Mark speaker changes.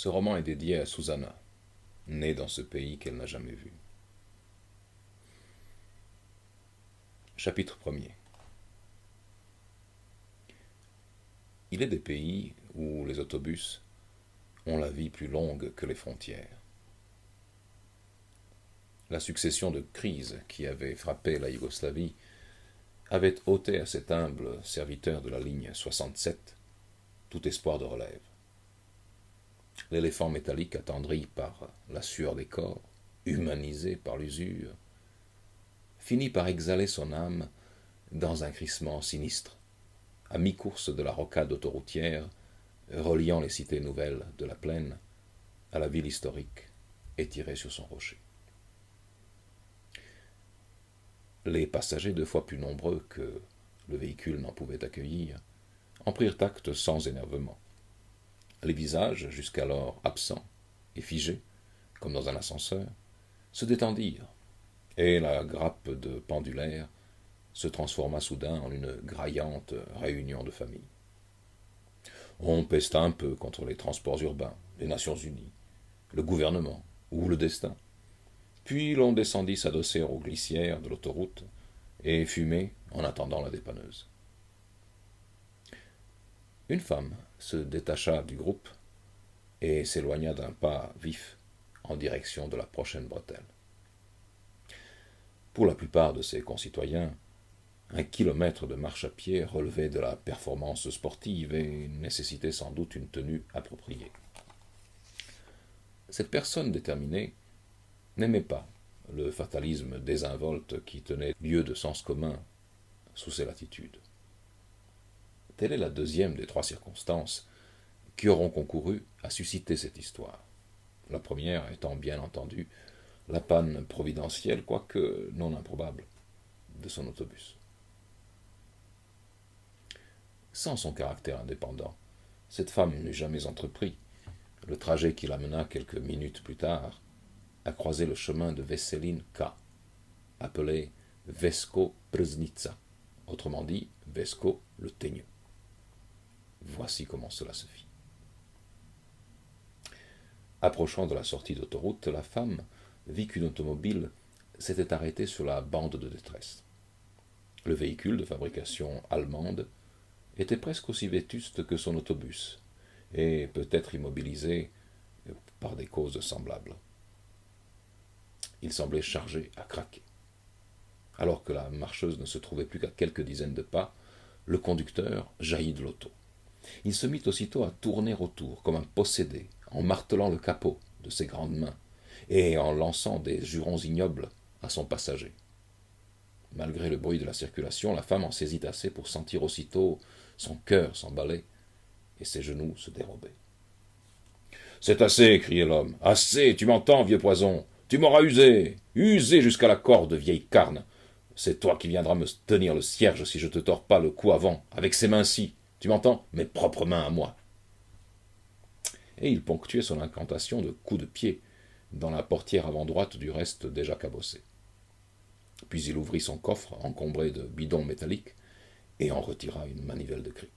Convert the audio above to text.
Speaker 1: Ce roman est dédié à Susanna, née dans ce pays qu'elle n'a jamais vu. Chapitre 1er. Il est des pays où les autobus ont la vie plus longue que les frontières. La succession de crises qui avait frappé la Yougoslavie avait ôté à cet humble serviteur de la ligne 67 tout espoir de relève. L'éléphant métallique attendri par la sueur des corps, humanisé par l'usure, finit par exhaler son âme dans un crissement sinistre, à mi-course de la rocade autoroutière reliant les cités nouvelles de la plaine à la ville historique étirée sur son rocher. Les passagers, 2 fois plus nombreux que le véhicule n'en pouvait accueillir, en prirent acte sans énervement. Les visages, jusqu'alors absents et figés, comme dans un ascenseur, se détendirent, et la grappe de pendulaire se transforma soudain en une graillante réunion de famille. On pesta un peu contre les transports urbains, les Nations Unies, le gouvernement ou le destin. Puis l'on descendit s'adosser aux glissières de l'autoroute et fumer en attendant la dépanneuse. Une femme se détacha du groupe et s'éloigna d'un pas vif en direction de la prochaine bretelle. Pour la plupart de ses concitoyens, 1 kilomètre de marche à pied relevait de la performance sportive et nécessitait sans doute une tenue appropriée. Cette personne déterminée n'aimait pas le fatalisme désinvolte qui tenait lieu de sens commun sous ces latitudes. Telle est la deuxième des 3 circonstances qui auront concouru à susciter cette histoire. La première étant bien entendu la panne providentielle, quoique non improbable, de son autobus. Sans son caractère indépendant, cette femme n'eût jamais entrepris le trajet qui l'amena quelques minutes plus tard à croiser le chemin de Veselin K, appelé Vesko Prznica, autrement dit Vesko le teigneux. Voici comment cela se fit. Approchant de la sortie d'autoroute, la femme vit qu'une automobile s'était arrêtée sur la bande de détresse. Le véhicule de fabrication allemande était presque aussi vétuste que son autobus, et peut-être immobilisé par des causes semblables. Il semblait chargé à craquer. Alors que la marcheuse ne se trouvait plus qu'à quelques dizaines de pas, le conducteur jaillit de l'auto. Il se mit aussitôt à tourner autour, comme un possédé, en martelant le capot de ses grandes mains, et en lançant des jurons ignobles à son passager. Malgré le bruit de la circulation, la femme en saisit assez pour sentir aussitôt son cœur s'emballer et ses genoux se dérober. « C'est assez !» criait l'homme. « Assez ! Tu m'entends, vieux poison ? Tu m'auras usé jusqu'à la corde, vieille carne. C'est toi qui viendras me tenir le cierge si je te tords pas le cou avant, avec ces mains-ci. Tu m'entends ? Mes propres mains à moi. » Et il ponctuait son incantation de coups de pied dans la portière avant droite du reste déjà cabossée. Puis il ouvrit son coffre encombré de bidons métalliques et en retira une manivelle de cric.